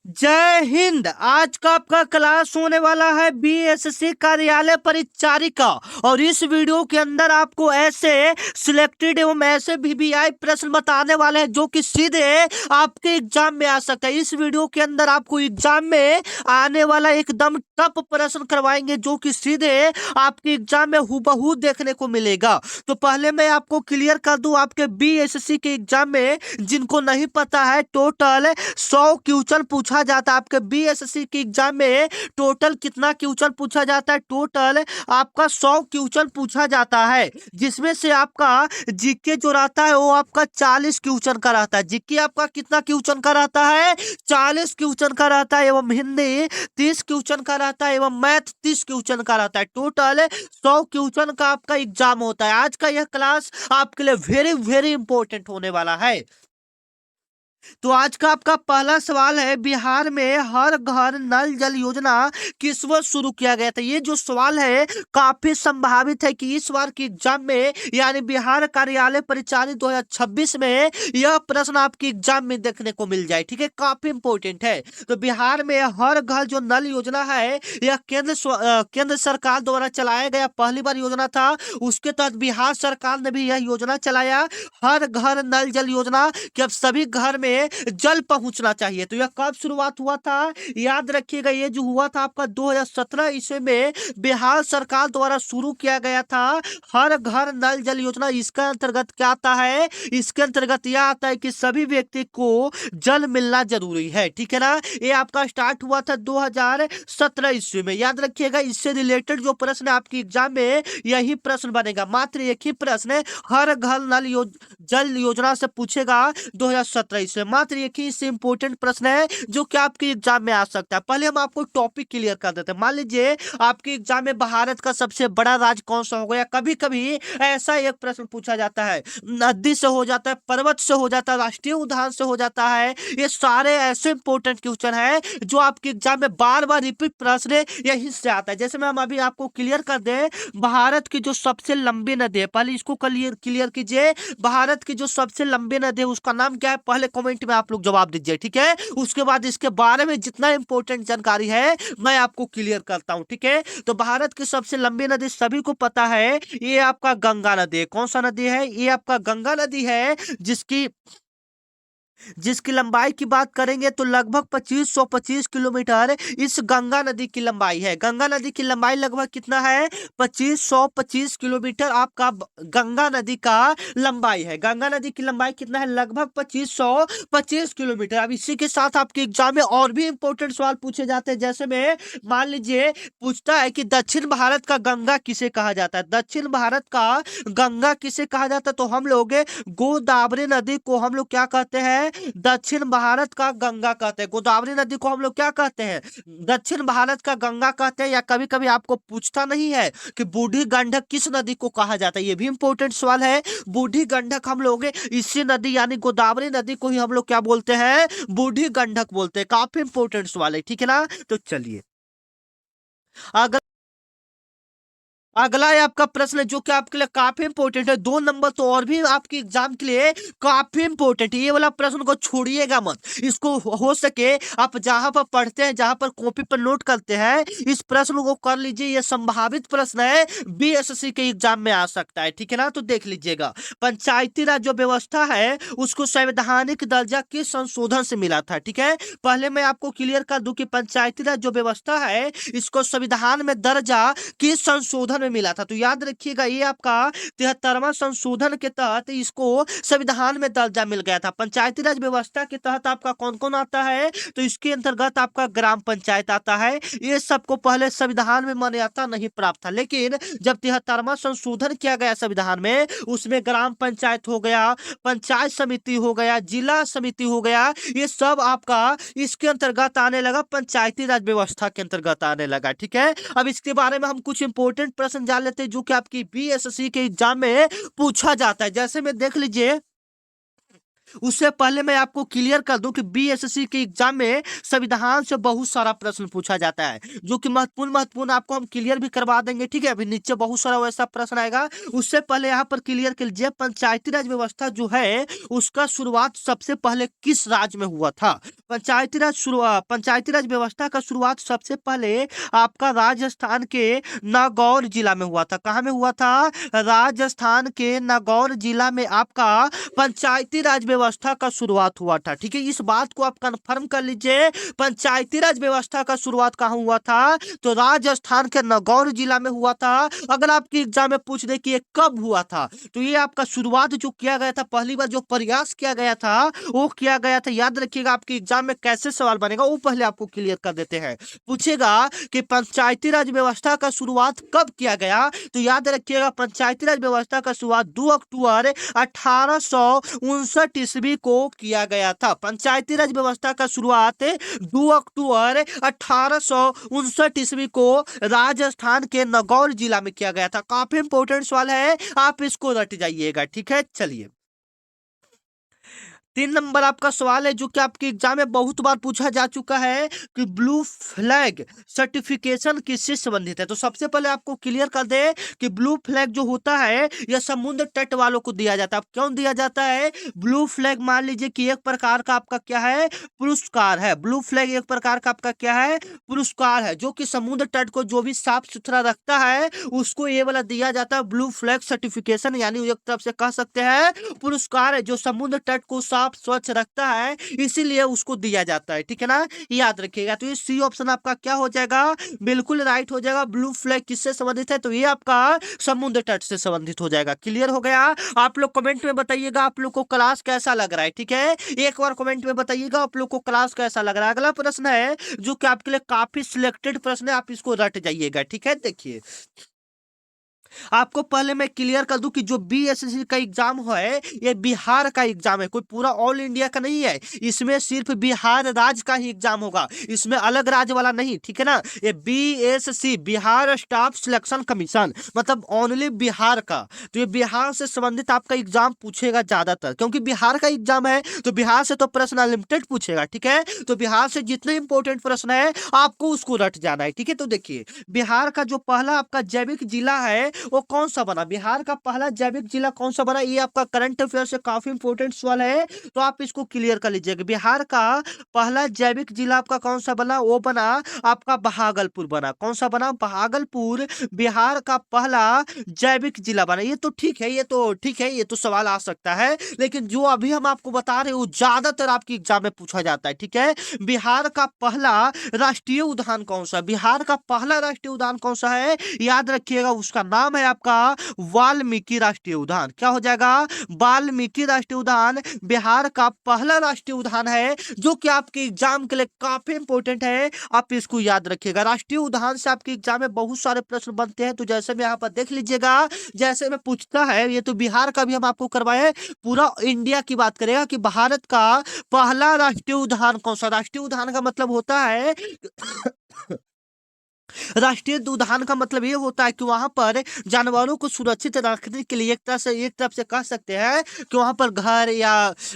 जय हिंद। आज का आपका क्लास होने वाला है बीएसएससी कार्यालय परिचारिका। और इस वीडियो के अंदर आपको ऐसे सिलेक्टेड एवं ऐसे वीवीआई प्रश्न बताने वाले हैं जो कि सीधे आपके एग्जाम में आ सकता है। इस वीडियो के अंदर आपको एग्जाम में आने वाला एकदम टफ प्रश्न करवाएंगे जो कि सीधे आपके एग्जाम में हूबहू देखने को मिलेगा। तो पहले मैं आपको क्लियर कर दूं, आपके बीएसएससी के एग्जाम में जिनको नहीं पता है, टोटल 100 क्वेश्चन पूछा जाता है। आपके बीएसएससी के एग्जाम में टोटल कितना क्वेश्चन पूछा जाता है? टोटल आपका 100 क्वेश्चन पूछा जाता है, जिसमें से आपका जीके जो रहता है वो आपका 40 क्वेश्चन का रहता है। जीके आपका कितना क्वेश्चन का रहता है? 40 क्वेश्चन का रहता है। एवं हिंदी 30 क्वेश्चन का रहता है। एवं मैथ 30 क्वेश्चन का रहता है। टोटल 100 क्वेश्चन का आपका एग्जाम होता है। आज का यह क्लास आपके लिए वेरी वेरी इंपॉर्टेंट होने वाला है। तो आज का आपका पहला सवाल है, बिहार में हर घर नल जल योजना किस वर्ष शुरू किया गया था? ये जो सवाल है काफी संभावित है कि इस बार के एग्जाम में यानी बिहार कार्यालय परिचालित 2026 में यह प्रश्न आपके एग्जाम में देखने को मिल जाए। ठीक है, काफी इंपॉर्टेंट है। तो बिहार में हर घर जो नल योजना है यह केंद्र सरकार द्वारा चलाया गया पहली बार योजना था। उसके तहत बिहार सरकार ने भी यह योजना चलाया, हर घर नल जल योजना, कि अब सभी घर में जल पहुंचना चाहिए। तो यह कब शुरुआत हुआ था? याद रखिएगा, ये जो हुआ था आपका 2017 ईस्वी में बिहार सरकार द्वारा शुरू किया गया था हर घर नल जल योजना। इसका अंतर्गत क्या आता है? इसके अंतर्गत यह आता है कि सभी व्यक्ति को जल मिलना जरूरी है। ठीक है ना, ये आपका स्टार्ट हुआ था 2017 ईस्वी में। याद रखिएगा, इससे रिलेटेड जो प्रश्न है आपके एग्जाम में यही प्रश्न बनेगा। मात्र एक ही प्रश्न हर घर नल जल योजना से पूछेगा 2017 से। मात्र एक ही इससे इंपॉर्टेंट प्रश्न है जो कि आपके एग्जाम में आ सकता है। पहले हम आपको टॉपिक क्लियर कर देते हैं। मान लीजिए आपके एग्जाम में भारत का सबसे बड़ा राज्य कौन सा होगा, या कभी कभी ऐसा एक प्रश्न पूछा जाता है, नदी से हो जाता है, पर्वत से हो जाता है, राष्ट्रीय उद्यान से हो जाता है। ये सारे ऐसे इंपॉर्टेंट क्वेश्चन है जो आपके एग्जाम में बार बार रिपीट प्रश्न यही से आता है। जैसे मैं हम अभी आपको क्लियर कर दे, भारत की जो सबसे लंबी नदी है, पहले इसको क्लियर कीजिए। भारत की जो सबसे लंबी नदी है उसका नाम क्या है? पहले कमेंट में आप लोग जवाब दीजिए। ठीक है, उसके बाद इसके बारे में जितना इंपॉर्टेंट जानकारी है मैं आपको क्लियर करता हूं। ठीक है, तो भारत की सबसे लंबी नदी सभी को पता है, ये आपका गंगा नदी है। कौन सा नदी है? ये आपका गंगा नदी है, जिसकी लंबाई की बात करेंगे तो लगभग 2525 किलोमीटर इस गंगा नदी की लंबाई है। गंगा नदी की लंबाई लगभग कितना है? 2525 किलोमीटर आपका गंगा नदी का लंबाई है। गंगा नदी की लंबाई कितना है? लगभग 2525 किलोमीटर। अब इसी के साथ आपके एग्जाम में और भी इंपॉर्टेंट सवाल पूछे जाते हैं। जैसे में मान लीजिए पूछता है कि दक्षिण भारत का गंगा किसे कहा जाता है? दक्षिण भारत का गंगा किसे कहा जाता है? तो हम लोग गोदावरी नदी को हम लोग क्या कहते हैं? दक्षिण भारत का गंगा कहते हैं। गोदावरी नदी को हम लोग क्या कहते हैं? दक्षिण भारत का गंगा कहते हैं। या कभी कभी आपको पूछता नहीं है कि बूढ़ी गंडक किस नदी को कहा जाता है? ये भी इंपॉर्टेंट सवाल है। बूढ़ी गंडक हम लोग इसी नदी यानी गोदावरी नदी को ही हम लोग क्या बोलते हैं? बूढ़ी गंडक बोलते हैं। काफी इंपॉर्टेंट सवाल है। ठीक है ना, तो चलिए अगर अगला है आपका प्रश्न जो कि आपके लिए काफी इंपॉर्टेंट है। 2 नंबर तो और भी आपके एग्जाम के लिए काफी इंपॉर्टेंट है। ये वाला प्रश्न को छोड़िएगा मत। इसको हो सके आप जहां पर पढ़ते हैं, जहां पर कॉपी पर नोट करते हैं, इस प्रश्न को कर लीजिए। ये संभावित प्रश्न है, बीएसएससी के एग्जाम में आ सकता है। ठीक है ना, तो देख लीजिएगा। पंचायती राज जो व्यवस्था है उसको संवैधानिक दर्जा किस संशोधन से मिला था? ठीक है, पहले मैं आपको क्लियर कर दूं कि पंचायती राज जो व्यवस्था है इसको संविधान में दर्जा किस संशोधन में मिला था। तो याद रखिएगा, ये आपका 73वां संशोधन के तहत इसको संविधान में दर्जा मिल गया था। पंचायती राज व्यवस्था के तहत आपका कौन कौन आता है? तो इसके अंतर्गत आपका ग्राम पंचायत आता है। ये सबको पहले संविधान में मान्यता नहीं प्राप्त था, लेकिन जब 73वां संशोधन किया गया संविधान में, उसमें ग्राम पंचायत हो गया, पंचायत समिति हो गया, जिला समिति हो गया, ये सब आपका इसके अंतर्गत आने लगा, पंचायती राज व्यवस्था के अंतर्गत आने लगा। ठीक है, अब इसके बारे में हम कुछ इंपॉर्टेंट प्रश्न जान लेते हैं जो कि आपकी बीएसएससी के एग्जाम में पूछा जाता है। जैसे में देख लीजिए, उससे पहले मैं आपको क्लियर कर दूं कि बीएसएससी के एग्जाम में संविधान से बहुत सारा प्रश्न पूछा जाता है, जो कि महत्वपूर्ण महत्वपूर्ण आपको हम क्लियर भी करवा देंगे। ठीक है, अभी नीचे बहुत सारा वैसा प्रश्न आएगा। उससे पहले यहाँ पर क्लियर कर लीजिए, पंचायती राज व्यवस्था जो है उसका शुरुआत सबसे पहले किस राज्य में हुआ था? पंचायती राज व्यवस्था का शुरुआत सबसे पहले आपका राजस्थान के नागौर जिला में हुआ था। कहाँ में हुआ था? राजस्थान के नागौर जिला में आपका पंचायती राज व्यवस्था का शुरुआत हुआ था। ठीक है, इस बात को आप कंफर्म कर लीजिए, पंचायती राज व्यवस्था का शुरुआत कहाँ हुआ था? तो राजस्थान के नागौर जिला में हुआ था। अगर आपके एग्जाम में पूछ दे कि ये कब हुआ था, तो ये आपका शुरुआत जो किया गया था, पहली बार जो प्रयास किया गया था वो किया गया था, याद रखिएगा। आपके एग्जाम में कैसे सवाल बनेगा वो पहले आपको क्लियर कर देते हैं। पूछेगा कि पंचायती राज व्यवस्था का शुरुआत कब किया गया, तो याद रखिएगा पंचायती राज व्यवस्था का शुरुआत 2 अक्टूबर 1859 ईस्वी को किया गया था। पंचायती राज व्यवस्था का शुरुआत 2 अक्टूबर 1859 ईस्वी को राजस्थान के नागौर जिला में किया गया था। काफी इंपॉर्टेंट सवाल है, आप इसको रट जाइएगा। ठीक है, चलिए 3 नंबर आपका सवाल है जो कि आपके एग्जाम में बहुत बार पूछा जा चुका है कि ब्लू फ्लैग सर्टिफिकेशन किससे संबंधित है। तो सबसे पहले आपको क्लियर कर दे कि ब्लू फ्लैग जो होता है यह समुद्र तट वालों को दिया जाता है। अब क्यों दिया जाता है ब्लू फ्लैग? मान लीजिए कि एक प्रकार का आपका क्या है, पुरस्कार है। ब्लू फ्लैग एक प्रकार का आपका क्या है, पुरस्कार है, जो कि समुद्र तट को जो भी साफ सुथरा रखता है उसको ये वाला दिया जाता है ब्लू फ्लैग सर्टिफिकेशन। यानी एक तरफ से कह सकते हैं पुरस्कार है जो समुद्र तट को साफ स्वच्छ रखता है, इसीलिए उसको दिया जाता है। ठीक है ना, याद रखिएगा। तो ये सी ऑप्शन आपका क्या हो जाएगा, बिल्कुल राइट हो जाएगा। ब्लू फ्लैग किससे संबंधित है? तो ये आपका समुद्र तट से संबंधित हो जाएगा। क्लियर हो गया? आप लोग कमेंट में बताइएगा आप लोग को क्लास कैसा लग रहा है। ठीक है, एक बार कमेंट में बताइएगा आप लोग को क्लास कैसा लग रहा है। अगला प्रश्न है जो कि आपके लिए काफी सिलेक्टेड प्रश्न है, आप इसको रट जाइएगा। ठीक है, देखिए आपको पहले मैं क्लियर कर दूं कि जो बीएसएससी का एग्जाम है ये बिहार का एग्जाम है, कोई पूरा ऑल इंडिया का नहीं है। इसमें सिर्फ बिहार राज्य का ही एग्जाम होगा, इसमें अलग राज्य वाला नहीं। ठीक है ना, ये BSSC Bihar staff selection commission, मतलब ओनली बिहार का। तो ये बिहार से संबंधित आपका एग्जाम पूछेगा ज्यादातर, क्योंकि बिहार का एग्जाम है तो बिहार से तो प्रश्न अनलिमिटेड पूछेगा। ठीक है, तो बिहार से जितने इंपॉर्टेंट प्रश्न है आपको उसको रट जाना है। ठीक है, तो देखिए बिहार का जो पहला आपका जैविक जिला है वो कौन सा बना, बिहार का पहला जैविक जिला कौन सा बना? ये आपका करंट अफेयर से काफी इंपॉर्टेंट सवाल है, तो आप इसको क्लियर कर लीजिएगा। बिहार का पहला जैविक जिला आपका कौन सा बना? वो बना आपका भागलपुर बना। कौन सा बना? भागलपुर बिहार का पहला जैविक जिला बना। ये तो ठीक है, ये तो ठीक है, ये तो सवाल आ सकता है, लेकिन जो अभी हम आपको बता रहे हैं वो ज्यादातर आपके एग्जाम में पूछा जाता है। ठीक है, बिहार का पहला राष्ट्रीय उद्यान कौन सा? बिहार का पहला राष्ट्रीय उद्यान कौन सा है? याद रखिएगा, उसका नाम है आपका वाल्मीकि राष्ट्रीय उद्यान। क्या हो जाएगा? वाल्मीकि राष्ट्रीय उद्यान बिहार का पहला राष्ट्रीय उद्यान है, जो कि आपके एग्जाम के लिए काफी इंपॉर्टेंट है, आप इसको याद रखिएगा। राष्ट्रीय उद्यान से आपके एग्जाम में बहुत सारे प्रश्न बनते हैं, तो जैसे में यहाँ पर देख लीजिएगा, जैसे में पूछता है, ये तो बिहार का भी हम आपको करवाए, पूरा इंडिया की बात करेगा कि भारत का पहला राष्ट्रीय उद्यान कौन सा। राष्ट्रीय उद्यान का मतलब होता है राष्ट्रीय उद्यान का मतलब ये होता है कि वहां पर जानवरों को सुरक्षित रखने के लिए एक तरफ से कह सकते हैं कि वहां पर घर या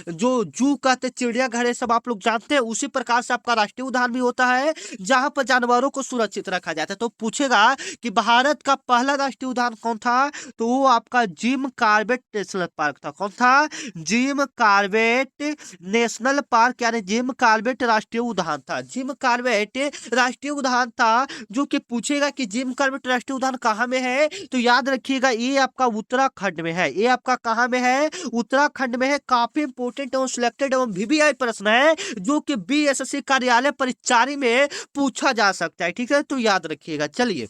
जो जू कहते चिड़ियाघर है सब आप लोग जानते हैं, उसी प्रकार से आपका राष्ट्रीय उद्यान भी होता है जहां पर जानवरों को सुरक्षित रखा जाता है। तो पूछेगा कि भारत का पहला राष्ट्रीय उद्यान कौन था, तो वो आपका जिम कॉर्बेट नेशनल पार्क था। कौन था? जिम कॉर्बेट नेशनल पार्क, यानी जिम कॉर्बेट राष्ट्रीय उद्यान था। जिम कॉर्बेट राष्ट्रीय उद्यान था, जो कि पूछेगा कि जिम कॉर्बेट राष्ट्रीय उद्यान कहाँ में है, तो याद रखिएगा ये आपका उत्तराखंड में है। ये आपका कहाँ में है? उत्तराखंड में है। काफी इंपोर्टेंट एवं सिलेक्टेड एवं वीवीआई प्रश्न है, जो कि बीएसएससी कार्यालय परिचारी में पूछा जा सकता है। ठीक है, तो याद रखिएगा। चलिए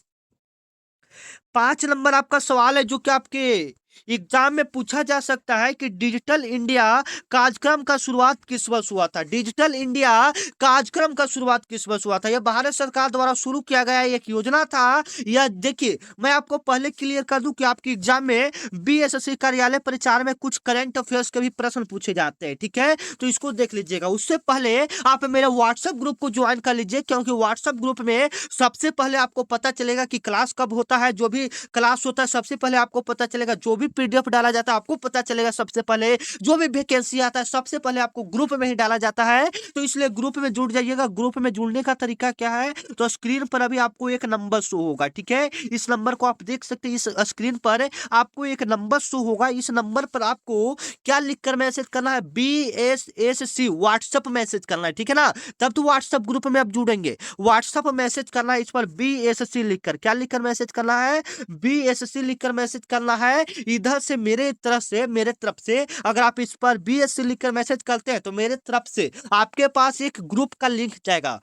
5 नंबर आपका सवाल है जो कि आपके एग्जाम में पूछा जा सकता है कि डिजिटल इंडिया कार्यक्रम का शुरुआत किस वर्ष हुआ था। डिजिटल इंडिया कार्यक्रम का शुरुआत किस वर्ष हुआ था? यह भारत सरकार द्वारा शुरू किया गया एक योजना था। यह देखिए मैं आपको पहले क्लियर कर दूं कि आपके एग्जाम में बीएसएससी कार्यालय परिचार में कुछ करंट अफेयर्स के भी प्रश्न पूछे जाते हैं। ठीक है, तो इसको देख लीजिएगा। उससे पहले आप मेरे व्हाट्सएप ग्रुप को ज्वाइन कर लीजिए, क्योंकि व्हाट्सएप ग्रुप में सबसे पहले आपको पता चलेगा कि क्लास कब होता है। जो भी क्लास होता है सबसे पहले आपको पता चलेगा, जो भी भी पीडीएफ डाला जाता है आपको पता चलेगा सबसे पहले। जो भी वैकेंसी आता है सबसे पहले आपको ग्रुप में ही डाला जाता है, तो इसलिए ग्रुप में जुड़ जाइएगा। ग्रुप में जुड़ने का तरीका क्या है, तो स्क्रीन पर अभी आपको एक नंबर शो होगा, ठीक है। इस नंबर को आप देख सकते हैं, इस स्क्रीन पर आपको एक नंबर शो होगा। इस नंबर पर आपको क्या लिखकर मैसेज करना है, BSSC व्हाट्सएप मैसेज करना है, ठीक है ना। तब तो व्हाट्सएप ग्रुप में आप जुड़ेंगे। व्हाट्सएप मैसेज करना है, इस पर BSSC लिखकर, क्या लिखकर मैसेज करना है, BSSC लिखकर मैसेज करना है। इधर से मेरे तरफ से अगर आप इस पर BSC लिखकर मैसेज करते हैं तो मेरे तरफ से आपके पास एक ग्रुप का लिंक जाएगा,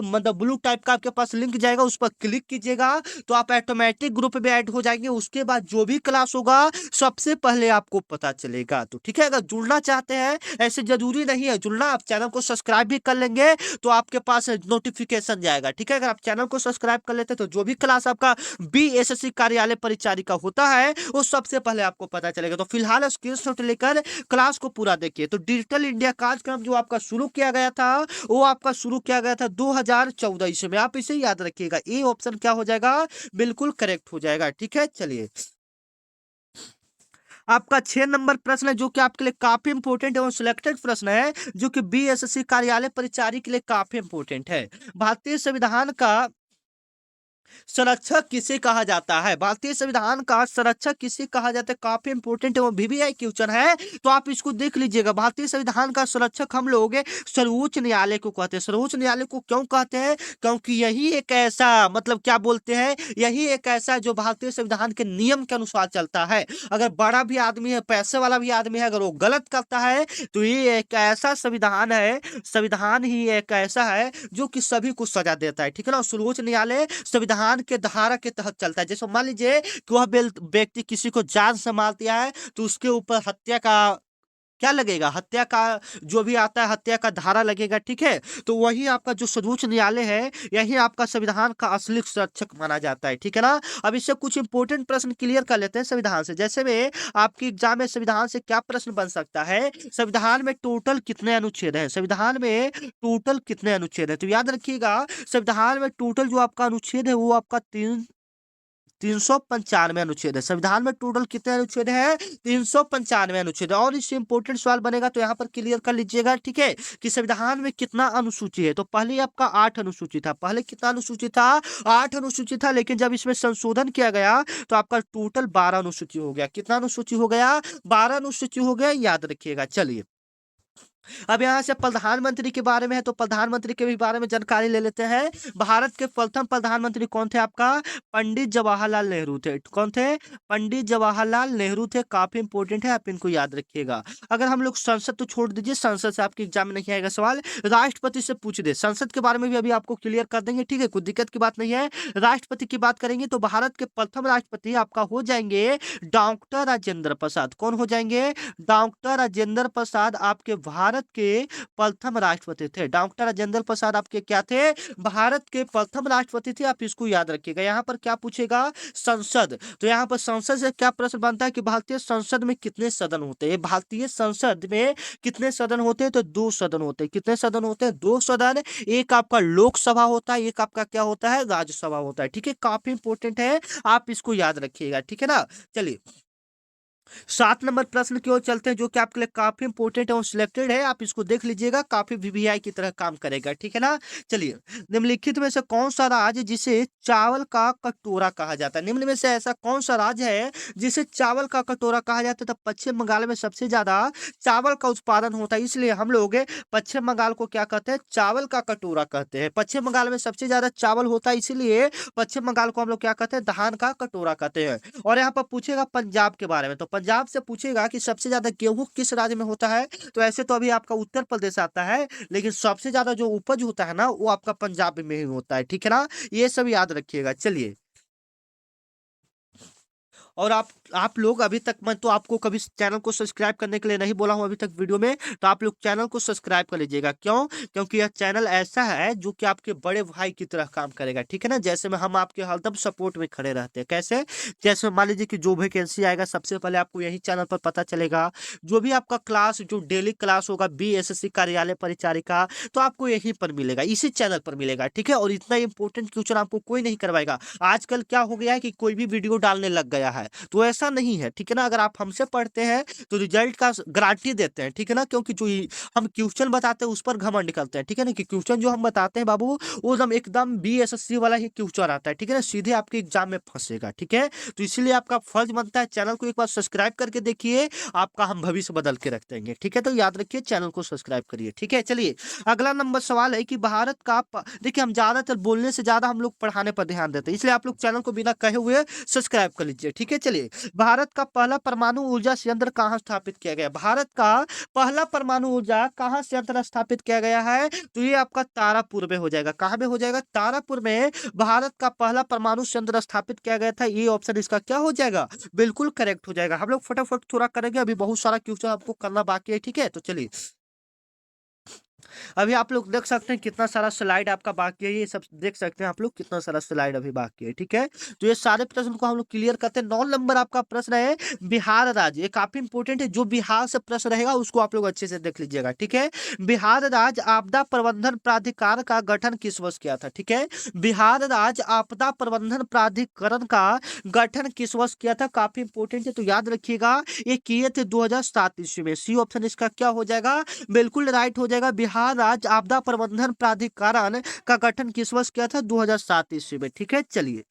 मतलब ब्लू टाइप का आपके पास लिंक जाएगा, उस पर क्लिक कीजिएगा तो आप ऑटोमेटिक ग्रुप में ऐड हो जाएंगे। उसके बाद जो भी क्लास होगा सबसे पहले आपको पता चलेगा। तो ठीक है, अगर जुड़ना चाहते हैं, ऐसे जरूरी नहीं है जुड़ना, आप चैनल को सब्सक्राइब भी कर लेंगे तो आपके पास नोटिफिकेशन जाएगा, ठीक है। अगर आप चैनल को सब्सक्राइब कर लेते हैं तो जो भी क्लास आपका BSSC कार्यालय परिचारिका होता है वो सबसे पहले आपको पता चलेगा। तो फिलहाल स्क्रीनशॉट लेकर क्लास को पूरा देखिए। तो डिजिटल इंडिया कार्यक्रम जो आपका शुरू किया गया था वो आपका शुरू किया गया था 2014 ईस्वी में। आप इसे याद रखिएगा, ए ऑप्शन क्या हो जाएगा, बिल्कुल करेक्ट हो जाएगा, ठीक है। चलिए, आपका 6 नंबर प्रश्न है जो कि आपके लिए काफी इंपोर्टेंट एवं सिलेक्टेड प्रश्न है, जो कि BSSC कार्यालय परिचारी के लिए काफी इंपोर्टेंट है। भारतीय संविधान का संरक्षक किसे कहा जाता है, भारतीय संविधान का संरक्षक किसे कहा जाता है, काफी इंपोर्टेंट है, वो VVI क्वेश्चन है, तो आप इसको देख लीजिएगा। भारतीय संविधान का संरक्षक हम लोग सर्वोच्च न्यायालय को कहते हैं। सर्वोच्च न्यायालय को क्यों कहते हैं, क्योंकि यही एक ऐसा, मतलब क्या बोलते हैं, यही एक ऐसा जो भारतीय संविधान के नियम के अनुसार चलता है। अगर बड़ा भी आदमी है, पैसे वाला भी आदमी है, अगर वो गलत करता है तो ये एक ऐसा संविधान है, संविधान ही एक ऐसा है जो कि सभी को सजा देता है, ठीक है ना। सर्वोच्च न्यायालय संविधान के धारा के तहत चलता है। जैसे मान लीजिए कि वह व्यक्ति किसी को जान से मार दिया है तो उसके ऊपर हत्या का क्या लगेगा, हत्या का जो भी आता है हत्या का धारा लगेगा, ठीक है। तो वही आपका जो सर्वोच्च न्यायालय है, यही आपका संविधान का असली संरक्षक माना जाता है, ठीक है ना। अब इससे कुछ इंपोर्टेंट प्रश्न क्लियर कर लेते हैं संविधान से। जैसे में आपकी एग्जाम में संविधान से क्या प्रश्न बन सकता है, संविधान में टोटल कितने अनुच्छेद हैं, संविधान में टोटल कितने अनुच्छेद हैं। तो याद रखिएगा, संविधान में टोटल जो आपका अनुच्छेद है वो आपका 395 अनुच्छेद है। संविधान में टोटल कितने अनुच्छेद हैं, 395 अनुच्छेद है। और इससे इंपॉर्टेंट सवाल बनेगा तो यहाँ पर क्लियर कर लीजिएगा, ठीक है, कि संविधान में कितना अनुसूची है। तो पहले आपका 8 अनुसूची था, पहले कितना अनुसूची था, 8 अनुसूची था, लेकिन जब इसमें संशोधन किया गया तो आपका टोटल 12 अनुसूची हो गया। कितना अनुसूची हो गया, 12 अनुसूची हो गया, याद रखिएगा। चलिए, अब यहाँ से प्रधानमंत्री के बारे में है, तो प्रधानमंत्री के भी बारे में जानकारी ले लेते हैं। भारत के प्रथम प्रधानमंत्री कौन थे, आपका पंडित जवाहरलाल नेहरू थे। कौन थे, पंडित जवाहरलाल नेहरू थे, काफी इंपोर्टेंट है, आप इनको याद रखिएगा। अगर हम लोग संसद तो छोड़ दीजिए, संसद से आपके एग्जाम में नहीं आएगा सवाल, राष्ट्रपति से पूछ दे। संसद के बारे में भी अभी आपको क्लियर कर देंगे, ठीक है, कोई दिक्कत की बात नहीं है। राष्ट्रपति की बात करेंगे तो भारत के प्रथम राष्ट्रपति आपका हो जाएंगे डॉक्टर राजेंद्र प्रसाद। कौन हो जाएंगे, डॉक्टर राजेंद्र प्रसाद आपके भारत के प्रथम राष्ट्रपति थे। डॉक्टर राजेंद्र प्रसाद आपके क्या थे, भारत के प्रथम राष्ट्रपति थे, आप इसको याद रखिएगा। यहाँ पर क्या पूछेगा, संसद, तो यहाँ पर संसद से क्या प्रश्न बनता है कि भारतीय संसद में कितने सदन होते हैं। भारतीय संसद में कितने सदन होते हैं, तो 2 सदन होते हैं। कितने सदन होते हैं, 2 सदन। एक आपका लोकसभा होता है, एक आपका क्या होता है, राज्यसभा होता है, ठीक है, काफी इंपोर्टेंट है, आप इसको याद रखिएगा, ठीक है ना। चलिए, 7 नंबर प्रश्न की ओर चलते हैं, जो कि आपके लिए काफी इंपोर्टेंट है और सिलेक्टेड है, आप इसको देख लीजिएगा, काफी VVI की तरह काम करेगा, ठीक है ना। चलिए, निम्नलिखित में से कौन सा राज्य जिसे चावल का कटोरा कहा जाता है, निम्न में से ऐसा कौन सा राज्य है जिसे चावल का कटोरा कहा जाता है। तो पश्चिम बंगाल में सबसे ज्यादा चावल का उत्पादन होता है, इसलिए हम लोग पश्चिम बंगाल को क्या कहते हैं, चावल का कटोरा कहते हैं। पश्चिम बंगाल में सबसे ज्यादा चावल होता है, इसीलिए पश्चिम बंगाल को हम लोग क्या कहते हैं, धान का कटोरा कहते हैं। और यहाँ पर पूछेगा पंजाब के बारे में, तो पंजाब से पूछेगा कि सबसे ज्यादा गेहूं किस राज्य में होता है। तो ऐसे तो अभी आपका उत्तर प्रदेश आता है, लेकिन सबसे ज्यादा जो उपज होता है ना वो आपका पंजाब में ही होता है, ठीक है ना, ये सब याद रखिएगा। चलिए, और आप लोग अभी तक, मैं तो आपको कभी चैनल को सब्सक्राइब करने के लिए नहीं बोला हूं अभी तक वीडियो में, तो आप लोग चैनल को सब्सक्राइब कर लीजिएगा। क्यों, क्योंकि यह चैनल ऐसा है जो कि आपके बड़े भाई की तरह काम करेगा, ठीक है ना। जैसे में हम आपके हरदम सपोर्ट में खड़े रहते हैं। कैसे, जैसे मान लीजिए कि जो वैकेंसी आएगा सबसे पहले आपको यही चैनल पर पता चलेगा। जो भी आपका क्लास, जो डेली क्लास होगा BSSC कार्यालय परिचारिका, तो आपको यहीं पर मिलेगा, इसी चैनल पर मिलेगा, ठीक है। और इतना इंपॉर्टेंट क्वेश्चन आपको कोई नहीं करवाएगा। आजकल क्या हो गया है कि कोई भी वीडियो डालने लग गया है, तो ऐसा नहीं है, ठीक है ना। अगर आप हमसे पढ़ते हैं तो रिजल्ट का गारंटी देते हैं, ठीक है ना, क्योंकि जो हम क्वेश्चन बताते हैं उस पर घमंड करते हैं, ठीक है ना, कि क्वेश्चन जो हम बताते हैं बाबू वो एकदम BSSC वाला ही क्वेश्चन आता है, ठीक है ना, सीधे आपके एग्जाम में फंसेगा, ठीक है। तो इसीलिए आपका फर्ज बनता है चैनल को एक बार सब्सक्राइब करके देखिए, आपका हम भविष्य बदल के रख देंगे, ठीक है। तो याद रखिए चैनल को सब्सक्राइब करिए, ठीक है। चलिए अगला नंबर सवाल है कि भारत का देखिए हम ज्यादातर बोलने से ज्यादा हम लोग पढ़ाने पर ध्यान देते हैं, इसलिए आप लोग चैनल को बिना कहे हुए सब्सक्राइब कर लीजिए, ठीक है। चलिए भारत का पहला परमाणु ऊर्जा संयंत्र कहाँ स्थापित किया गया? भारत का पहला परमाणु ऊर्जा कहाँ संयंत्र स्थापित किया गया है? तो ये आपका तारापुर में हो जाएगा। कहाँ में हो जाएगा? तारापुर में भारत का पहला परमाणु संयंत्र स्थापित किया गया था। ये ऑप्शन इसका क्या हो जाएगा? बिल्कुल करेक्ट हो जाएगा। हम लोग फटाफट थोड़ा करेंगे, अभी बहुत सारा क्वेश्चन आपको करना बाकी है, ठीक है। तो चलिए अभी आप लोग देख सकते हैं कितना सारा स्लाइड आपका बाकी है, ये सब देख सकते हैं आप लोग कितना सारा स्लाइड अभी बाकी है, ठीक है। तो ये सारे प्रश्न को हम लोग क्लियर करते हैं। 9 नंबर आपका प्रश्न है बिहार राज्य, ये काफी इंपोर्टेंट है, जो बिहार से प्रश्न रहेगा उसको आप लोग अच्छे से देख लीजिएगा, ठीक है। बिहार राज्य आपदा प्रबंधन प्राधिकार का गठन किस वर्ष किया था? ठीक है, बिहार राज्य आपदा प्रबंधन प्राधिकरण का गठन किस वर्ष किया था? काफी इंपोर्टेंट है, तो याद रखिएगा ये किए थे 2007 ईस्वी में। सी ऑप्शन इसका क्या हो जाएगा? बिल्कुल राइट हो जाएगा। बिहार राज्य आपदा प्रबंधन प्राधिकरण का गठन किस वर्ष किया था? 2007 ईस्वी में, ठीक है। चलिए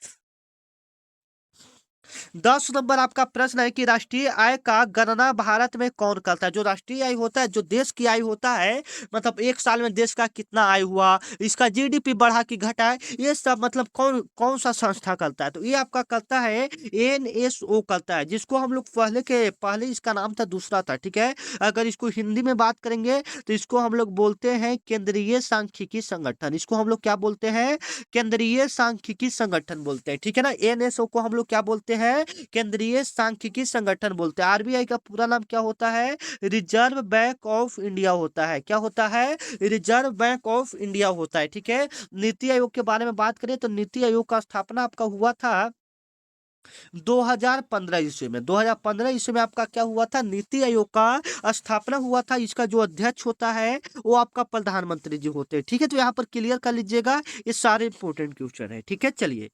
10 नंबर आपका प्रश्न है कि राष्ट्रीय आय का गणना भारत में कौन करता है? जो राष्ट्रीय आय होता है, जो देश की आय होता है, मतलब एक साल में देश का कितना आय हुआ, इसका GDP बढ़ा कि घटा है, ये सब मतलब कौन कौन सा संस्था करता है? तो ये आपका करता है NSO करता है, जिसको हम लोग पहले इसका नाम था दूसरा था, ठीक है। अगर इसको हिंदी में बात करेंगे तो इसको हम लोग बोलते हैं केंद्रीय सांख्यिकी संगठन। इसको हम लोग क्या बोलते हैं? केंद्रीय सांख्यिकी संगठन बोलते हैं, ठीक है ना। NSO को हम लोग क्या बोलते हैं? केंद्रीय सांख्यिकी संगठन बोलते हैं। RBI का पूरा नाम क्या होता है? रिजर्व बैंक ऑफ इंडिया होता है। क्या होता है? रिजर्व बैंक ऑफ इंडिया होता है, ठीक है। नीति आयोग के बारे में बात करें तो नीति आयोग का स्थापना आपका हुआ था 2015 ईस्वी में। 2015 ईस्वी में आपका क्या हुआ था? नीति आयोग का स्थापना हुआ था। इसका जो अध्यक्ष होता है वो आपका प्रधानमंत्री जी होते हैं, ठीक है। तो यहाँ पर क्लियर कर लीजिएगा, ये सारे इंपोर्टेंट क्वेश्चन है, ठीक है। चलिए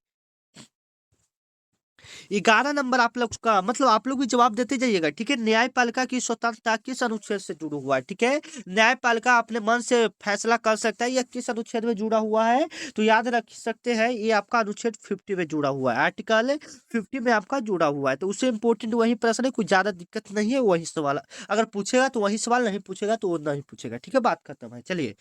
11 नंबर आप लोग का मतलब आप लोग भी जवाब देते जाइएगा, ठीक है। न्यायपालिका की स्वतंत्रता किस अनुच्छेद से जुड़ा हुआ है? ठीक है, न्यायपालिका अपने मन से फैसला कर सकता है, यह किस अनुच्छेद में जुड़ा हुआ है? तो याद रख सकते हैं ये आपका अनुच्छेद 50 में जुड़ा हुआ है, आर्टिकल 50 में आपका जुड़ा हुआ है। तो उससे इंपोर्टेंट वही प्रश्न है, कुछ ज्यादा दिक्कत नहीं है, वही सवाल अगर पूछेगा तो वही सवाल, नहीं पूछेगा तो वो नहीं पूछेगा, ठीक है। बात खत्म है। चलिए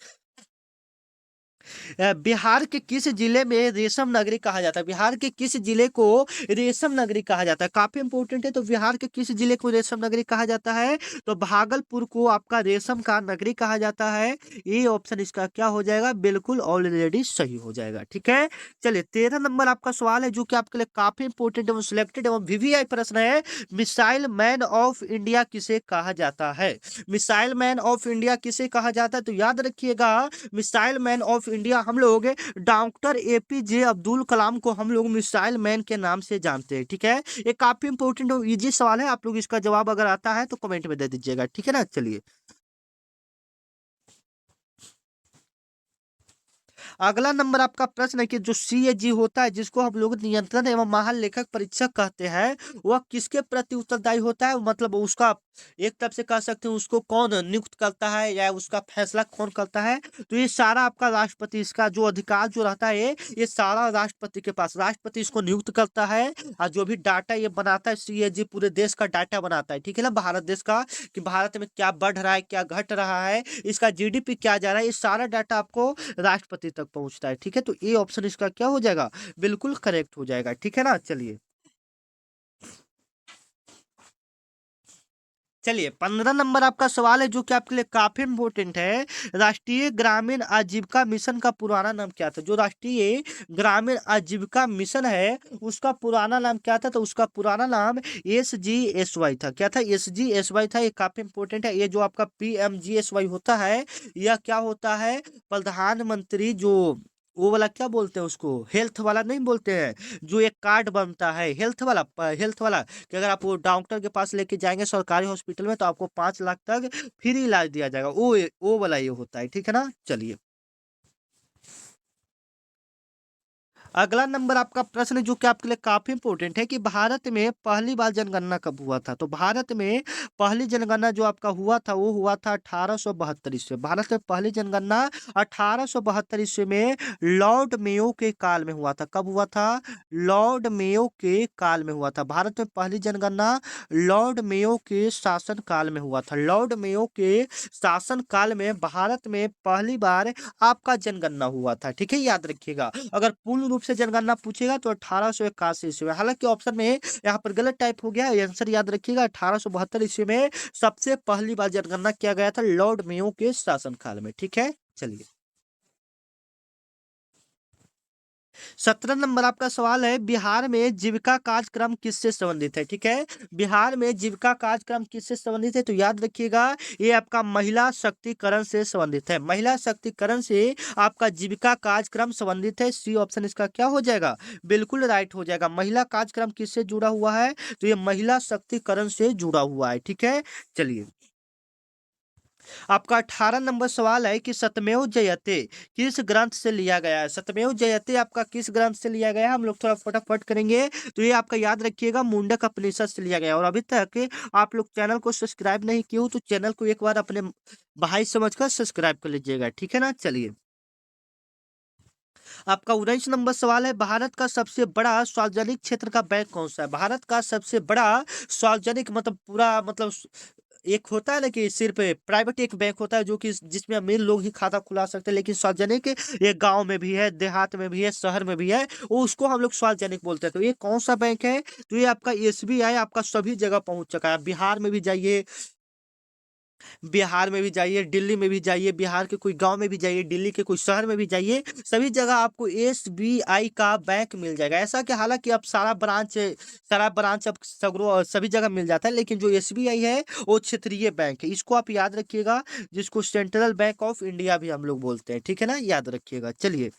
बिहार के किस जिले में रेशम नगरी कहा जाता है? बिहार के किस जिले को रेशम नगरी कहा जाता है? काफी इंपोर्टेंट है। तो बिहार के किस जिले को रेशम नगरी कहा जाता है? तो भागलपुर को आपका रेशम का नगरी कहा जाता है। ये ऑप्शन इसका क्या हो जाएगा? बिल्कुल ऑलरेडी सही हो जाएगा, ठीक है। चलिए 13 नंबर आपका सवाल है जो कि आपके लिए काफी इंपोर्टेंट एवं सिलेक्टेड एवं VVI प्रश्न है। मिसाइल मैन ऑफ इंडिया किसे कहा जाता है? मिसाइल मैन ऑफ इंडिया किसे कहा जाता है? तो याद रखिएगा मिसाइल मैन ऑफ इंडिया हम लोग डॉक्टर APJ अब्दुल कलाम को हम लोग मिसाइल मैन के नाम से जानते हैं, ठीक है। ये काफी इंपोर्टेंट और इजी सवाल है, आप लोग इसका जवाब अगर आता है तो कमेंट में दे दीजिएगा, ठीक है ना। चलिए अगला नंबर आपका प्रश्न है कि जो CAG होता है, जिसको हम लोग नियंत्रण एवं महालेखक परीक्षक कहते हैं, वह किसके प्रति उत्तरदायी होता है? मतलब उसका एक तरफ से कह सकते हैं उसको कौन नियुक्त करता है या उसका फैसला कौन करता है? तो ये सारा आपका राष्ट्रपति, इसका जो अधिकार जो रहता है ये सारा राष्ट्रपति के पास, राष्ट्रपति इसको नियुक्त करता है। और जो भी डाटा ये बनाता है CAG पूरे देश का डाटा बनाता है, ठीक है ना, भारत देश का, कि भारत में क्या बढ़ रहा है, क्या घट रहा है, इसका GDP क्या जा रहा है, ये सारा डाटा आपको राष्ट्रपति तक पहुंचता है, ठीक है। तो ये ऑप्शन इसका क्या हो जाएगा? बिल्कुल करेक्ट हो जाएगा, ठीक है ना। चलिए 15 नंबर आपका सवाल है जो कि आपके लिए काफी इंपॉर्टेंट है। राष्ट्रीय ग्रामीण आजीविका मिशन का पुराना नाम क्या था? जो राष्ट्रीय ग्रामीण आजीविका मिशन है उसका पुराना नाम क्या था? तो उसका पुराना नाम SGSY था। क्या था? SGSY था। ये काफी इंपॉर्टेंट है। ये जो आपका PMGSY होता है, यह क्या होता है? प्रधानमंत्री जो वो वाला क्या बोलते हैं उसको, हेल्थ वाला नहीं बोलते हैं, जो एक कार्ड बनता है हेल्थ वाला कि अगर आप वो डॉक्टर के पास लेके जाएंगे सरकारी हॉस्पिटल में तो आपको 5 लाख तक फ्री इलाज दिया जाएगा, वो वाला ये होता है, ठीक है ना। चलिए अगला नंबर आपका प्रश्न जो कि आपके लिए काफी इंपॉर्टेंट है कि भारत में पहली बार जनगणना कब हुआ था। तो भारत में पहली जनगणना जो आपका हुआ था वो हुआ था 1872 ईस्वी। भारत में पहली जनगणना 1872 ईस्वी में लॉर्ड मेयो के काल में हुआ था। कब हुआ था? लॉर्ड मेयो के काल में हुआ था। भारत में पहली जनगणना लॉर्ड मेयो के शासन काल में हुआ था। लॉर्ड मेयो के शासन काल में भारत में पहली बार आपका जनगणना हुआ था। ठीक है, याद रखिएगा। अगर पूर्ण रूप से जनगणना पूछेगा तो 1881 ईस्वी में। हालांकि ऑप्शन में यहाँ पर गलत टाइप हो गया, आंसर याद रखिएगा 1872 ईस्वी में सबसे पहली बार जनगणना किया गया था लॉर्ड मेयो के शासनकाल में। ठीक है, चलिए 17 नंबर आपका सवाल है, बिहार में जीविका कार्यक्रम किससे संबंधित है। ठीक है, बिहार में जीविका कार्यक्रम किससे संबंधित है? तो याद रखिएगा ये आपका महिला शक्तिकरण से संबंधित है। महिला शक्तिकरण से आपका जीविका कार्यक्रम संबंधित है। सी ऑप्शन इसका क्या हो जाएगा? बिल्कुल राइट हो जाएगा। महिला कार्यक्रम किससे जुड़ा हुआ है? तो ये महिला शक्तिकरण से जुड़ा हुआ है। ठीक है, चलिए आपका 18 नंबर सवाल है कि सत्यमेव जयते किस ग्रंथ से लिया गया है। सत्यमेव जयते आपका किस ग्रंथ से लिया गया है, हम लोग थोड़ा फटाफट करेंगे। तो ये आपका याद रखिएगा मुंडक उपनिषद से लिया गया है। और अभी तक आप लोग चैनल को सब्सक्राइब नहीं किए हो तो चैनल को एक बार अपने भाई समझकर सब्सक्राइब कर लीजिएगा। ठीक है ना, चलिए आपका 19 नंबर सवाल है, भारत का सबसे बड़ा सार्वजनिक क्षेत्र का बैंक कौन सा है। भारत का सबसे बड़ा सार्वजनिक मतलब पूरा मतलब एक होता है ना कि सिर्फ प्राइवेट एक बैंक होता है जो कि जिसमें अमीर लोग ही खाता खुला सकते हैं, लेकिन सार्वजनिक ये गांव में भी है, देहात में भी है, शहर में भी है, वो उसको हम लोग सार्वजनिक बोलते हैं। तो ये कौन सा बैंक है? तो ये आपका एसबीआई आपका सभी जगह पहुंच चुका है। बिहार में भी जाइए, बिहार में भी जाइए, दिल्ली में भी जाइए, बिहार के कोई गांव में भी जाइए, दिल्ली के कोई शहर में भी जाइए, सभी जगह आपको एसबीआई का बैंक मिल जाएगा। ऐसा कि हालांकि अब सारा ब्रांच अब सगरो सभी जगह मिल जाता है, लेकिन जो एसबीआई है वो क्षेत्रीय बैंक है। इसको आप याद रखिएगा, जिसको सेंट्रल बैंक ऑफ इंडिया भी हम लोग बोलते हैं। ठीक है ना, याद रखिएगा। चलिए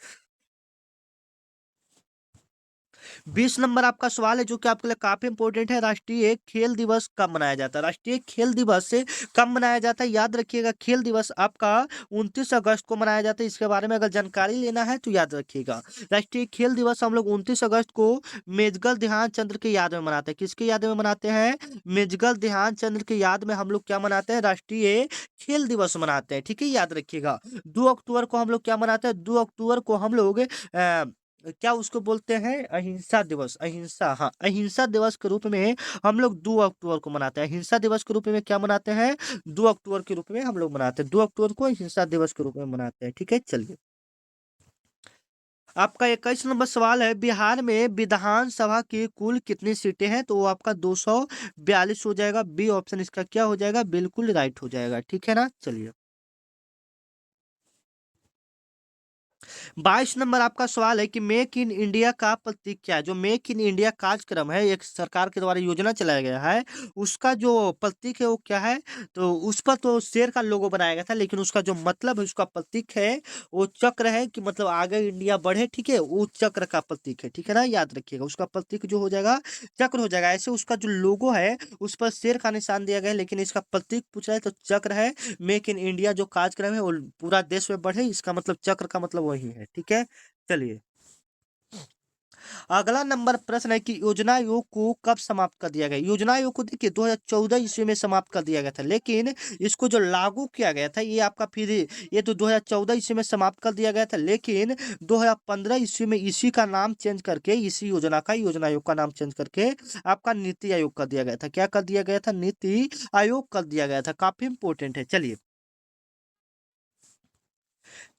20 नंबर आपका सवाल है जो कि आपके लिए काफी इंपॉर्टेंट है, राष्ट्रीय खेल दिवस कब मनाया जाता है। राष्ट्रीय खेल दिवस से कब मनाया जाता है, याद रखिएगा खेल दिवस आपका 29 अगस्त को मनाया जाता है। इसके बारे में अगर जानकारी लेना है तो याद रखिएगा राष्ट्रीय खेल दिवस हम लोग 29 अगस्त को मेजर ध्यानचंद्र की याद में मनाते हैं। किसकी याद में मनाते हैं? मेजर ध्यानचंद्र की याद में हम लोग क्या मनाते हैं? राष्ट्रीय खेल दिवस मनाते हैं। ठीक है, याद रखिएगा 2 अक्टूबर को हम लोग क्या मनाते हैं? 2 अक्टूबर को हम लोग क्या उसको बोलते हैं? अहिंसा दिवस। अहिंसा, हाँ, अहिंसा दिवस के रूप में हम लोग 2 अक्टूबर को मनाते हैं। अहिंसा दिवस के रूप में क्या मनाते हैं? 2 अक्टूबर के रूप में हम लोग मनाते हैं। 2 अक्टूबर को अहिंसा दिवस के रूप में मनाते हैं। ठीक है, चलिए आपका 21 नंबर सवाल है, बिहार में विधानसभा की कुल कितनी सीटें हैं? तो वो आपका 242 हो जाएगा। बी ऑप्शन इसका क्या हो जाएगा? बिल्कुल राइट हो जाएगा। ठीक है ना, चलिए 22 नंबर आपका सवाल है कि मेक इन इंडिया का प्रतीक क्या है। जो मेक इन इंडिया कार्यक्रम है, एक सरकार के द्वारा योजना चलाया गया है, उसका जो प्रतीक है वो क्या है? तो उस पर तो शेर का लोगो बनाया गया था, लेकिन उसका जो मतलब है, उसका प्रतीक है वो चक्र है, कि मतलब आगे इंडिया बढ़े। ठीक है, वो चक्र का प्रतीक है। ठीक है ना, याद रखिएगा उसका प्रतीक जो हो जाएगा चक्र हो जाएगा। ऐसे उसका जो लोगो है उस पर शेर का निशान दिया गया है, लेकिन इसका प्रतीक पूछा है तो चक्र है। मेक इन इंडिया जो कार्यक्रम है वो पूरा देश में बढ़े, इसका मतलब चक्र का मतलब वही है। ठीक है, चलिए अगला नंबर प्रश्न है कि योजना आयोग को कब समाप्त कर दिया गया। योजना आयोग को देखिए 2014 ईस्वी में समाप्त कर दिया गया था, लेकिन इसको जो लागू किया गया था ये आपका फिर ये तो 2014 ईस्वी में समाप्त कर दिया गया था, लेकिन 2015 ईस्वी में इसी का नाम चेंज करके, इसी योजना का, योजना आयोग का नाम चेंज करके आपका नीति आयोग कर दिया गया था। क्या कर दिया गया था? नीति आयोग कर दिया गया था। काफी इंपॉर्टेंट है। चलिए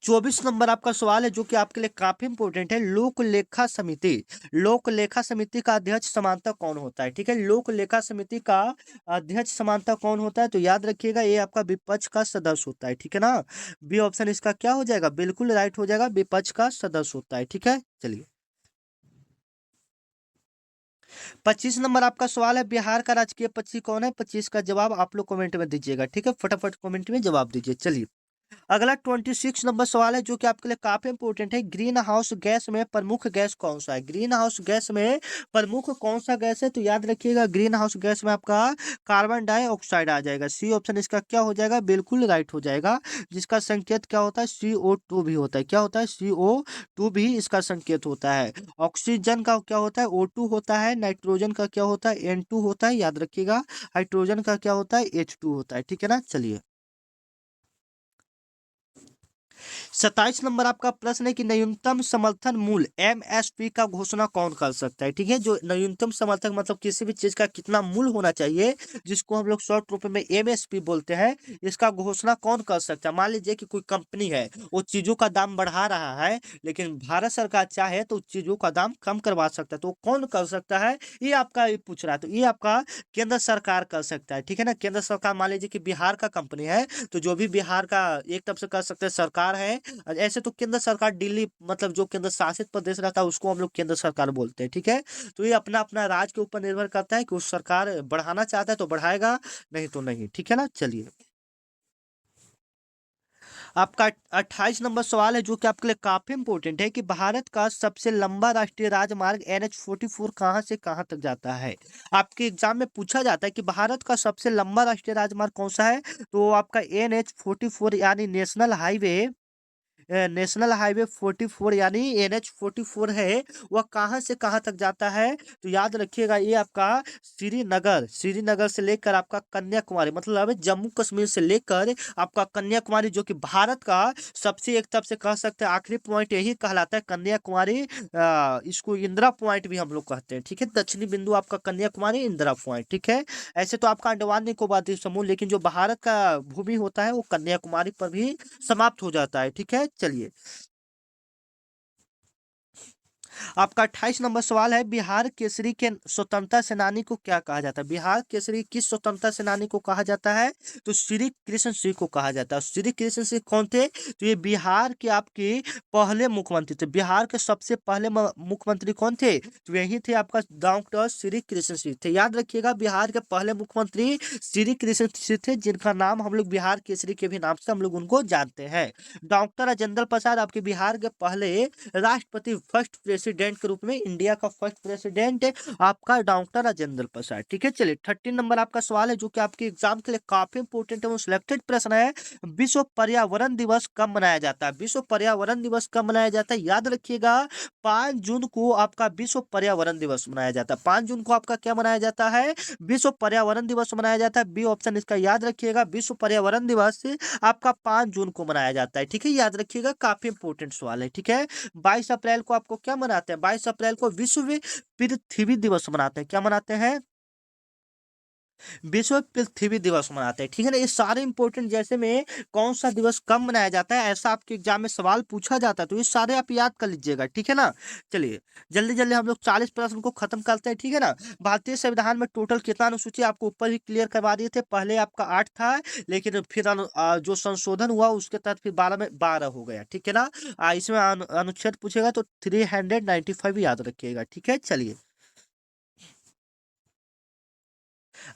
24 नंबर आपका सवाल है जो कि आपके लिए काफी इंपॉर्टेंट है, लोक लेखा समिति। लोक लेखा समिति का अध्यक्ष समानता कौन होता है? ठीक है, लोक लेखा समिति का अध्यक्ष समानता कौन होता है? तो याद रखिएगा ये आपका विपक्ष का सदस्य होता है। ठीक है ना, बी ऑप्शन इसका क्या हो जाएगा? बिल्कुल राइट हो जाएगा, विपक्ष का सदस्य होता है। ठीक है, चलिए 25 नंबर आपका सवाल है, बिहार का राजकीय पक्षी कौन है? 25 का जवाब आप लोग कमेंट में दीजिएगा। ठीक है, फटाफट कमेंट में जवाब दीजिए। चलिए अगला 26 नंबर सवाल है जो कि आपके लिए काफी इंपॉर्टेंट है। ग्रीन हाउस गैस में प्रमुख गैस कौन सा है? ग्रीन हाउस गैस में प्रमुख कौन सा गैस है? तो याद रखिएगा ग्रीन हाउस गैस में आपका कार्बन डाइऑक्साइड आ जाएगा। सी ऑप्शन इसका क्या हो जाएगा? बिल्कुल राइट हो जाएगा। जिसका संकेत क्या होता है? CO2 भी होता है। क्या होता है? CO2 भी इसका संकेत होता है। ऑक्सीजन का क्या होता है? O2 होता है। नाइट्रोजन का क्या होता है? N2 होता है, याद रखिएगा। हाइड्रोजन का क्या होता है? H2 होता है। ठीक है ना। चलिए 27 नंबर आपका प्रश्न है कि न्यूनतम समर्थन मूल्य MSP का घोषणा कौन कर सकता है? ठीक है, जो न्यूनतम समर्थन मतलब किसी भी चीज का कितना मूल्य होना चाहिए, जिसको हम लोग शॉर्ट रूप में MSP बोलते हैं, इसका घोषणा कौन कर सकता है? मान लीजिए कि कोई कंपनी है, वो चीजों का दाम बढ़ा रहा है, लेकिन भारत सरकार चाहे तो चीजों का दाम कम करवा सकता है, तो वो कौन कर सकता है? ये आपका ये पूछ रहा है। तो ये आपका केंद्र सरकार कर सकता है। ठीक है ना। केंद्र सरकार, मान लीजिए कि बिहार का कंपनी है, तो जो भी बिहार का एक तरफ से कर सकते हैं सरकार है। ऐसे तो केंद्र सरकार दिल्ली मतलब जो केंद्र शासित प्रदेश रहता है उसको हम लोग केंद्र सरकार बोलते हैं। ठीक है। तो ये अपना अपना राज्य के ऊपर निर्भर करता है कि उस सरकार बढ़ाना चाहता है तो बढ़ाएगा, नहीं तो नहीं। ठीक है ना। चलिए आपका 28 नंबर सवाल है जो कि आपके लिए काफी इंपॉर्टेंट है कि भारत का सबसे लंबा राष्ट्रीय राजमार्ग NH44 कहाँ से कहाँ तक जाता है? आपके एग्जाम में पूछा जाता है कि भारत का सबसे लंबा राष्ट्रीय राजमार्ग कौन सा है? तो आपका NH44 यानी नेशनल हाईवे 44 यानी NH44 है, वह कहाँ से कहाँ तक जाता है? तो याद रखिएगा ये आपका श्रीनगर से लेकर आपका कन्याकुमारी मतलब जम्मू कश्मीर से लेकर आपका कन्याकुमारी, जो कि भारत का सबसे एक तरफ से कह सकते हैं आखिरी पॉइंट यही कहलाता है कन्याकुमारी। इसको इंदिरा पॉइंट भी हम लोग कहते हैं। ठीक है, दक्षिणी बिंदु आपका कन्याकुमारी इंदिरा पॉइंट। ठीक है। ऐसे तो आपका अंडमान निकोबार द्वीप समूह, लेकिन जो भारत का भूमि होता है वो कन्याकुमारी पर भी समाप्त हो जाता है। ठीक है। चलिए आपका 28 नंबर सवाल है बिहार केसरी के स्वतंत्रता सेनानी को क्या कहा जाता है? बिहार केसरी किस स्वतंत्रता सेनानी को कहा जाता है? तो श्री कृष्ण सिंह को कहा जाता है। श्री कृष्ण सिंह कौन थे? तो ये बिहार के आपके पहले मुख्यमंत्री थे। बिहार के सबसे पहले मुख्यमंत्री कौन थे? तो यही थे आपका डॉक्टर श्री कृष्ण सिंह थे। याद रखिएगा बिहार के पहले मुख्यमंत्री श्री कृष्ण सिंह थे, जिनका नाम हम लोग बिहार केसरी के भी नाम से हम लोग उनको जानते हैं। डॉक्टर राजेंद्र प्रसाद आपके बिहार के पहले राष्ट्रपति, फर्स्ट प्रेसिडेंट के रूप में, इंडिया का फर्स्ट प्रेसिडेंट आपका डॉक्टर राजेंद्र प्रसाद। ठीक है। चलिए 13 नंबर आपका सवाल है जो कि आपके एग्जाम के लिए काफी इंपोर्टेंट है, वो सिलेक्टेड प्रश्न है। विश्व पर्यावरण दिवस कब मनाया जाता है? विश्व पर्यावरण दिवस कब मनाया जाता है? याद रखिएगा 5 जून को आपका विश्व पर्यावरण दिवस मनाया जाता है। 5 जून को आपका क्या मनाया जाता है? विश्व पर्यावरण दिवस मनाया जाता है। बी ऑप्शन इसका याद रखिएगा। विश्व पर्यावरण दिवस आपका 5 जून को मनाया जाता है। ठीक है, याद रखिएगा काफी इंपोर्टेंट सवाल है। ठीक है। 22 अप्रैल को आपको क्या मनाते हैं? 22 अप्रैल को विश्व पृथ्वी दिवस मनाते हैं। क्या मनाते हैं? विश्व पृथ्वी दिवस मनाते हैं। ठीक है ना। ये सारे इंपॉर्टेंट, जैसे में कौन सा दिवस कब मनाया जाता है ऐसा आपके एग्जाम में सवाल पूछा जाता है, तो ये सारे आप याद कर लीजिएगा। ठीक है ना। चलिए जल्दी जल्दी हम लोग 40 प्रश्न को खत्म करते हैं। ठीक है ना। भारतीय संविधान में टोटल कितना अनुसूची आपको ऊपर ही क्लियर करवा दिए थे। पहले आपका 8 था, लेकिन फिर जो संशोधन हुआ उसके तहत फिर 12 में 12 हो गया। ठीक है ना। इसमें अनुच्छेद पूछेगा तो 395 याद रखिएगा। ठीक है। चलिए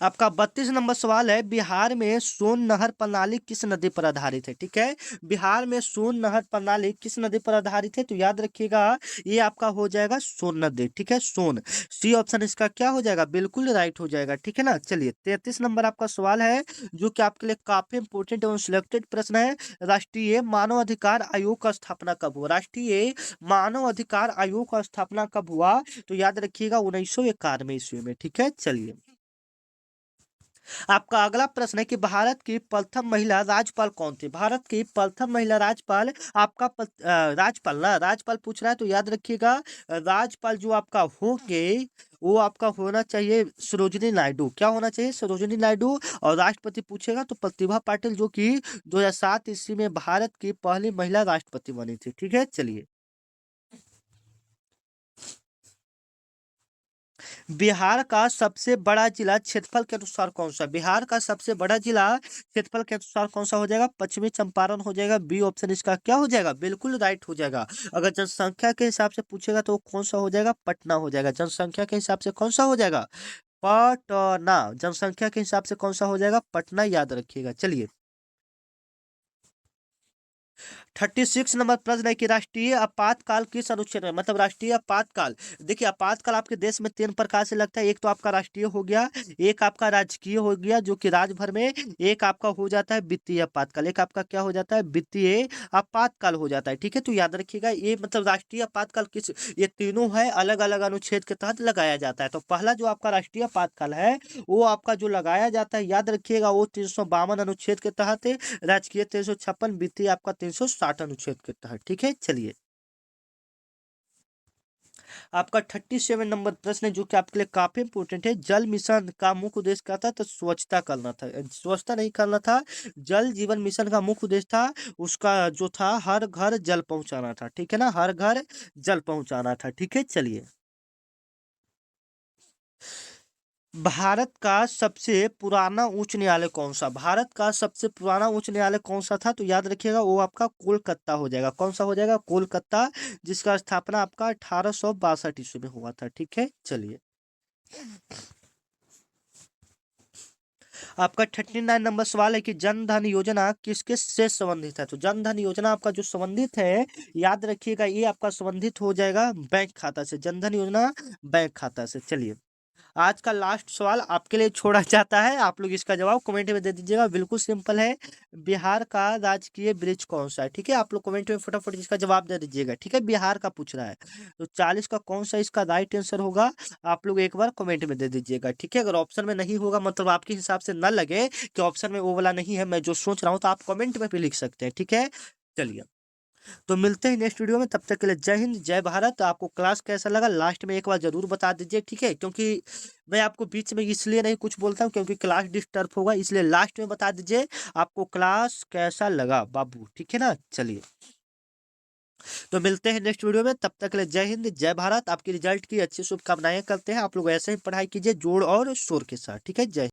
आपका 32 नंबर सवाल है बिहार में सोन नहर प्रणाली किस नदी पर आधारित है? ठीक है। बिहार में सोन नहर प्रणाली किस नदी पर आधारित है? तो याद रखिएगा ये आपका हो जाएगा सोन नदी। ठीक है, सोन। सी ऑप्शन इसका क्या हो जाएगा? बिल्कुल राइट हो जाएगा। ठीक है ना। चलिए 33 नंबर आपका सवाल है जो कि आपके लिए काफी इंपोर्टेंट एवं सिलेक्टेड प्रश्न है। राष्ट्रीय मानव अधिकार आयोग का स्थापना कब हुआ? राष्ट्रीय मानव अधिकार आयोग का स्थापना कब हुआ? तो याद रखिएगा 1991 ईस्वी में। ठीक है। चलिए आपका अगला प्रश्न है कि भारत की प्रथम महिला राज्यपाल कौन थी? भारत की प्रथम महिला राज्यपाल आपका राज्यपाल ना, राज्यपाल पूछ रहा है तो याद रखिएगा राज्यपाल जो आपका होंगे वो आपका होना चाहिए सरोजिनी नायडू। क्या होना चाहिए? सरोजिनी नायडू। और राष्ट्रपति पूछेगा तो प्रतिभा पाटिल, जो कि 2007 ईस्वी में भारत की पहली महिला राष्ट्रपति बनी थी। ठीक है। चलिए बिहार का सबसे बड़ा जिला क्षेत्रफल के अनुसार कौन सा? बिहार का सबसे बड़ा जिला क्षेत्रफल के अनुसार कौन सा हो जाएगा? पश्चिमी चंपारण हो जाएगा। बी ऑप्शन इसका क्या हो जाएगा? बिल्कुल राइट हो जाएगा। अगर जनसंख्या के हिसाब से पूछेगा तो कौन सा हो जाएगा? पटना हो जाएगा। जनसंख्या के हिसाब से कौन सा हो जाएगा? पटना। जनसंख्या के हिसाब से कौन सा हो जाएगा? पटना, याद रखिएगा। चलिए 36 नंबर प्रश्न है कि राष्ट्रीय आपातकाल किस अनुच्छेद में, मतलब राष्ट्रीय आपातकाल। देखिए आपातकाल आपके देश में 3 प्रकार से लगता है। एक तो आपका राष्ट्रीय हो गया, एक आपका राजकीय हो गया जो कि राज्य भर में, एक आपका हो जाता है वित्तीय आपातकाल, एक आपका क्या हो जाता है वित्तीय आपातकाल हो जाता है। ठीक है, तो याद रखिएगा ये मतलब राष्ट्रीय आपातकाल किस, ये तीनों है अलग अलग अनुच्छेद के तहत लगाया जाता है। तो पहला जो आपका राष्ट्रीय आपातकाल है वो आपका जो लगाया जाता है याद रखिएगा वो 352 अनुच्छेद के तहत है, राजकीय 356, वित्तीय आपका 360 अनुच्छेद के तहत। ठीक है, चलिए आपका 37 नंबर प्रश्न है जो कि आपके लिए काफी इंपोर्टेंट है। जल मिशन का मुख्य उद्देश्य क्या था, तो स्वच्छता करना था, स्वच्छता नहीं करना था। जल जीवन मिशन का मुख्य उद्देश्य था उसका जो था हर घर जल पहुंचाना था। ठीक है ना, हर घर जल पहुंचाना था। ठीक है, चलिए भारत का सबसे पुराना उच्च न्यायालय कौन सा, भारत का सबसे पुराना उच्च न्यायालय कौन सा था, तो याद रखिएगा वो आपका कोलकाता हो जाएगा। कौन सा हो जाएगा, कोलकाता, जिसका स्थापना आपका 1862 ईस्वी में हुआ था। ठीक है, चलिए आपका 39 नंबर सवाल है कि जन धन योजना किसके से संबंधित है, तो जन धन योजना आपका जो संबंधित है याद रखिएगा ये आपका संबंधित हो जाएगा बैंक खाता से, जन धन योजना बैंक खाता से। चलिए आज का लास्ट सवाल आपके लिए छोड़ा जाता है, आप लोग इसका जवाब कमेंट में दे दीजिएगा। बिल्कुल सिंपल है, बिहार का राजकीय ब्रिज कौन सा है। ठीक है, आप लोग कमेंट में फटाफट इसका जवाब दे दीजिएगा। ठीक है, बिहार का पूछ रहा है तो 40 का कौन सा इसका राइट आंसर होगा, आप लोग एक बार कमेंट में दे दीजिएगा। ठीक है, अगर ऑप्शन में नहीं होगा मतलब आपके हिसाब से न लगे कि ऑप्शन में वो वाला नहीं है मैं जो सोच रहा हूँ, तो आप कमेंट में भी लिख सकते हैं। ठीक है, चलिए तो मिलते हैं नेक्स्ट वीडियो में, तब तक के लिए जय हिंद जय भारत। आपको क्लास कैसा लगा लास्ट में एक बार जरूर बता दीजिए। ठीक है, क्योंकि मैं आपको बीच में इसलिए नहीं कुछ बोलता हूँ क्योंकि क्लास डिस्टर्ब होगा, इसलिए लास्ट में बता दीजिए आपको क्लास कैसा लगा बाबू। ठीक है ना, चलिए तो मिलते हैं नेक्स्ट वीडियो में, तब तक के लिए जय हिंद जय भारत। आपकी रिजल्ट की अच्छी शुभकामनाएं करते हैं, आप लोग ऐसे ही पढ़ाई कीजिए जोड़ और शोर के साथ। ठीक है, जय